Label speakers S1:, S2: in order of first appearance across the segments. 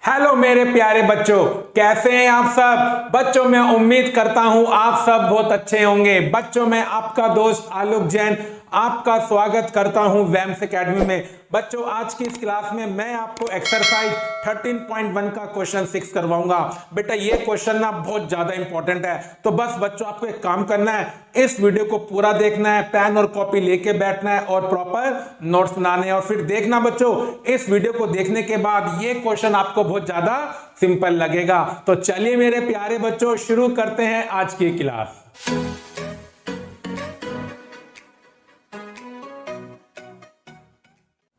S1: Hello मेरे प्यारे बच्चों, कैसे हैं आप सब। बच्चों मैं उम्मीद करता हूं आप सब बहुत अच्छे होंगे। बच्चों मैं आपका दोस्त आलोक जैन आपका स्वागत करता हूं वैम्स एकेडमी में। बच्चों आज की इस क्लास में मैं आपको एक्सरसाइज 13.1 का क्वेश्चन 6 करवाऊंगा। बेटा ये क्वेश्चन ना बहुत ज्यादा इंपॉर्टेंट है, तो बस बच्चों आपको एक काम करना है, इस वीडियो को पूरा देखना है, पेन और कॉपी लेके बैठना है और प्रॉपर नोट्स बनाने हैं। और फिर देखना बच्चों, इस वीडियो को देखने के बाद ये क्वेश्चन आपको बहुत ज्यादा सिंपल लगेगा। तो चलिए मेरे प्यारे बच्चों शुरू करते हैं आज की क्लास।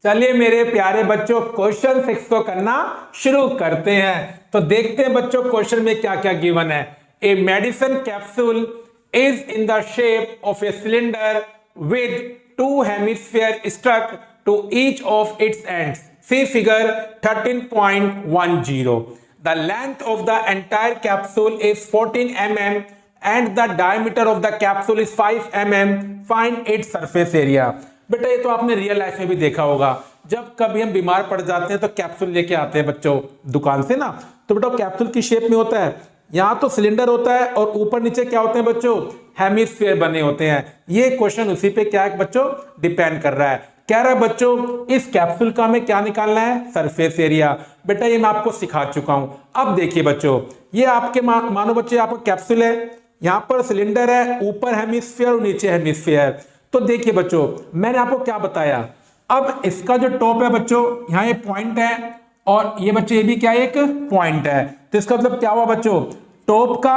S1: चलिए मेरे प्यारे बच्चों क्वेश्चन 6 को करना शुरू करते हैं। तो देखते हैं बच्चों क्वेश्चन में क्या क्या गिवन है। A medicine capsule is in the shape of a cylinder with two hemisphere stuck to each of its ends. See figure 13.10। The length of the entire capsule is 14 mm and the diameter of the capsule is 5 mm. Find its surface area. बेटा ये तो आपने real life में भी देखा होगा, जब कभी हम बीमार पड़ जाते हैं तो कैप्सूल लेके आते हैं बच्चों दुकान से ना, तो बेटा कैप्सूल की शेप में होता है। यहाँ तो सिलेंडर होता है और ऊपर नीचे क्या होते हैं बच्चों, हेमिस्फीयर बने होते हैं। ये क्वेश्चन उसी पे क्या है बच्चों, डिपेंड कर रहा है। कह रहा है बच्चों इस कैप्सूल का हमें क्या निकालना है, सरफेस एरिया। बेटा ये मैं आपको सिखा चुका हूं। अब देखिए बच्चों, ये आपके मानो बच्चे आपका कैप्सूल है, यहां पर सिलेंडर है, ऊपर हेमिस्फीयर और नीचे हेमिस्फीयर। तो देखिए बच्चों मैंने आपको क्या बताया, अब इसका जो टॉप है बच्चों, यहाँ ये पॉइंट है और ये बच्चों ये भी क्या है, एक पॉइंट है। तो इसका मतलब क्या हुआ बच्चों, टॉप का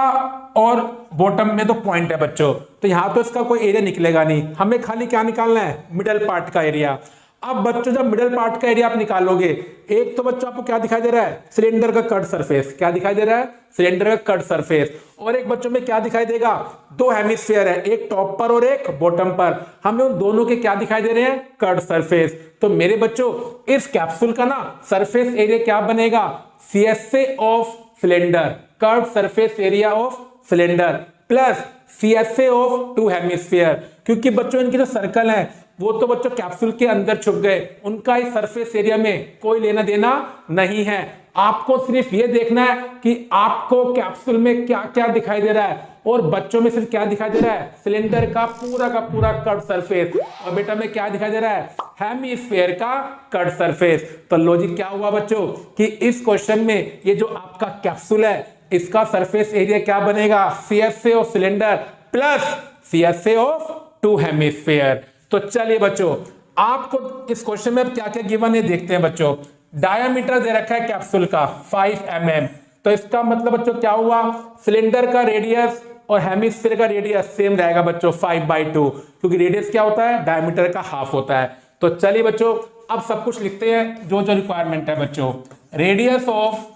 S1: और बॉटम में तो पॉइंट है बच्चों, तो यहां तो इसका कोई एरिया निकलेगा नहीं, हमें खाली क्या निकालना है, मिडल पार्ट का एरिया। अब बच्चों जब मिडल पार्ट का एरिया आप निकालोगे, एक तो बच्चों आपको क्या दिखाई दे रहा है, सिलेंडर का कट सरफेस। क्या दिखाई दे रहा है, सिलेंडर का कट सरफेस। और एक बच्चों में क्या दिखाई देगा, दो हेमिस्फीयर है, एक टॉप पर और एक बॉटम पर। हमें उन दोनों के क्या दिखाई दे रहे हैं, कट सरफेस। तो मेरे बच्चों इस कैप्सूल का ना सरफेस एरिया क्या बनेगा, CSA of cylinder, curve surface area of cylinder plus CSA of two hemisphere. क्योंकि बच्चों इनके जो सर्कल है वो तो बच्चों कैप्सूल के अंदर छुप गए, उनका इस सरफेस एरिया में कोई लेना देना नहीं है। आपको सिर्फ ये देखना है कि आपको कैप्सूल में क्या क्या दिखाई दे रहा है, और बच्चों में सिर्फ क्या दिखाई दे रहा है, सिलेंडर का पूरा कट सरफेस, और बेटा में क्या दिखाई दे रहा है, हेमिस्फीयर का कट सरफेस। तो लॉजिक क्या हुआ बच्चों कि इस क्वेश्चन में ये जो आपका कैप्सूल है इसका सरफेस एरिया क्या बनेगा, CSA of cylinder plus CSA of two hemisphere. तो चलिए बच्चों आपको इस क्वेश्चन में क्या क्या गिवन है देखते हैं बच्चों। डायामीटर दे रखा है कैप्सूल का 5 mm, तो इसका मतलब बच्चों क्या हुआ, सिलेंडर का रेडियस और हेमिस्फीयर का रेडियस सेम रहेगा बच्चों 5/2, क्योंकि रेडियस क्या होता है, डायमीटर का हाफ होता है। तो चलिए बच्चों अब सब कुछ लिखते हैं जो जो रिक्वायरमेंट है बच्चों। रेडियस ऑफ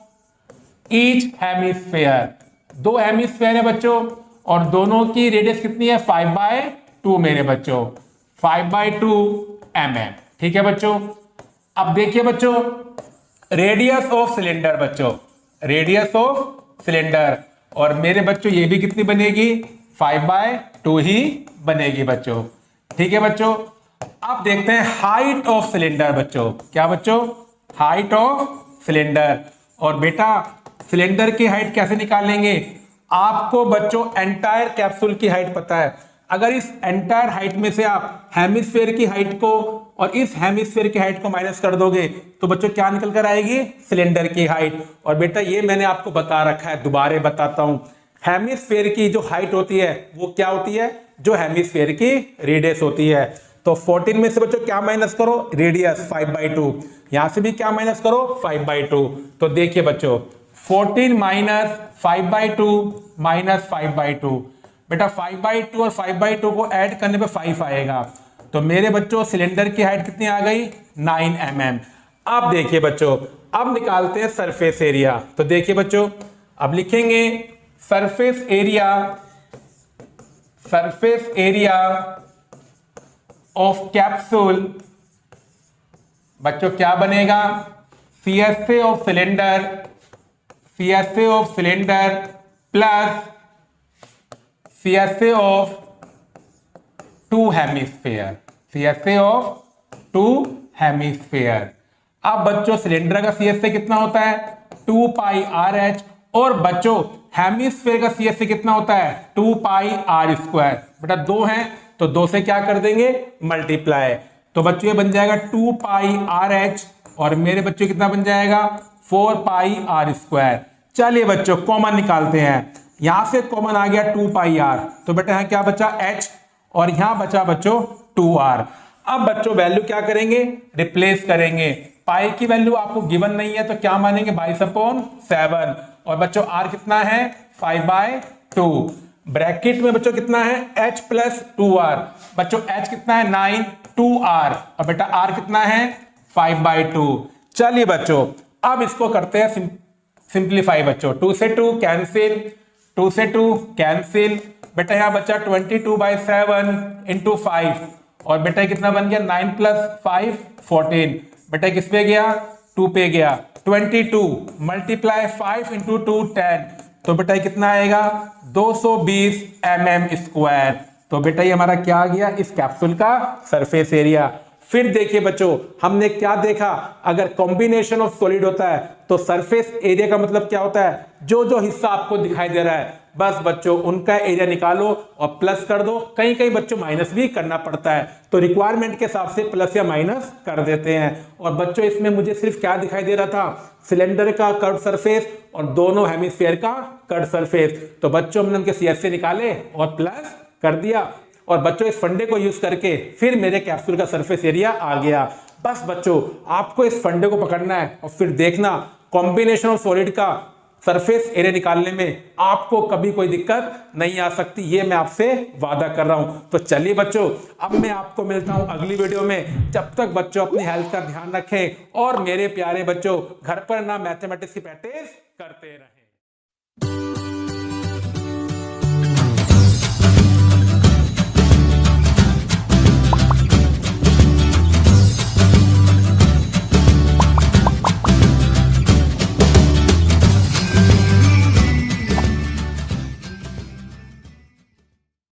S1: ईच हेमिस्फीयर, दो हेमिस्फीयर है बच्चों और दोनों की रेडियस कितनी है, 5/2 मेरे बच्चों, 5/2 mm। ठीक है बच्चों। अब देखिए बच्चों रेडियस ऑफ सिलेंडर बच्चों, रेडियस ऑफ सिलेंडर, और मेरे बच्चों ये भी कितनी बनेगी, 5/2 ही बनेगी बच्चों। ठीक है बच्चों। अब देखते हैं हाइट ऑफ सिलेंडर बच्चों। क्या बच्चों, हाइट ऑफ सिलेंडर। और बेटा सिलेंडर की हाइट कैसे निकालेंगे, आपको बच्चों एंटायर कैप्सूल की हाइट पता है। अगर इस एंटायर हाइट में से आप हेमिस्फीयर की हाइट को और इस हेमिस्फीयर की हाइट को माइनस कर दोगे तो बच्चों क्या निकल कर आएगी, सिलेंडर की हाइट। और बेटा ये मैंने आपको बता रखा है, दोबारा बताता हूं, हेमिस्फीयर की जो हाइट होती है वो क्या होती है, जो हेमिस्फीयर की रेडियस होती है। तो 14 में से बच्चों क्या माइनस करो, रेडियस 5/2, यहां से भी क्या माइनस करो, 5/2। तो देखिए बच्चों 14 माइनस 5/2 माइनस 5/2, बेटा 5/2 और 5/2 को ऐड करने पे 5 आएगा। तो मेरे बच्चों सिलेंडर की हाइट कितनी आ गई, 9 mm। अब देखिए बच्चों अब निकालते हैं सरफेस एरिया। तो देखिए बच्चों अब लिखेंगे surface area, surface area of capsule बच्चों क्या बनेगा, CSA of cylinder, CSA of cylinder plus CSA of two hemisphere, CSA of two hemisphere. अब बच्चों सिलेंडर का CSA कितना होता है, 2 पाई आर एच, और बच्चों हेमिस्फीयर का CSC कितना होता है 2 पाई आर स्क्वायर। बेटा 2 है तो 2 से क्या कर देंगे मल्टीप्लाई, तो बच्चों ये बन जाएगा 2 पाई आर एच, और मेरे बच्चों कितना बन जाएगा 4 पाई आर स्क्वायर। चलिए बच्चों कॉमन निकालते हैं, यहां से कॉमन आ गया 2 पाई आर, तो बेटा यहाँ क्या बचा h, और यहां बचा बच्चों 2r। अब बच्चों वैल्यू क्या करेंगे रिप्लेस करेंगे, पाई की वैल्यू आपको गिवन नहीं है तो क्या मानेंगे 22/7, और बच्चों r कितना है 5/2, ब्रैकेट में बच्चों कितना है h प्लस 2r, बच्चों h कितना है 9, 2r, और बेटा r कितना है 5/2। चलिए बच्चों अब इसको करते हैं सिंप्लीफाई बच्चों, 2 से 2 कैंसिल, 2 से 2 कैंसिल, बेटा यहाँ बचा 22/7 इंटू 5, और बेटा कितना बन गया 9 + 5 14, बेटा किस पे गया 2 पे गया, 22 मल्टीप्लाई 5 इंटू 2 10, तो बेटा कितना आएगा 220 mm स्क्वायर। तो बेटा ये हमारा क्या आ गया इस कैप्सूल का सरफेस एरिया। फिर देखिए बच्चों हमने क्या देखा, अगर कॉम्बिनेशन ऑफ सॉलिड होता है तो सरफेस एरिया का मतलब क्या होता है, जो जो हिस्सा आपको दिखाई दे रहा है बस बच्चों उनका एरिया निकालो और प्लस कर दो, कहीं कहीं बच्चों माइनस भी करना पड़ता है, तो रिक्वायरमेंट के हिसाब से प्लस या माइनस कर देते हैं। और बच्चों इसमें मुझे सिर्फ क्या दिखाई दे रहा था, सिलेंडर का कर्व सरफेस और दोनों हेमिस्फीयर का कर्व सरफेस, तो बच्चों हमने उनके CSC निकाले और प्लस कर दिया, और बच्चों इस फंडे को यूज करके फिर मेरे कैप्सूल का सरफेस एरिया आ गया। बस बच्चों आपको इस फंडे को पकड़ना है और फिर देखना कॉम्बिनेशन ऑफ सॉलिड का सरफेस एरिया निकालने में आपको कभी कोई दिक्कत नहीं आ सकती, ये मैं आपसे वादा कर रहा हूं। तो चलिए बच्चों अब मैं आपको मिलता हूं अगली वीडियो में, जब तक बच्चों अपनी हेल्थ का ध्यान रखें और मेरे प्यारे बच्चों घर पर ना मैथमेटिक्स की प्रैक्टिस करते रहें।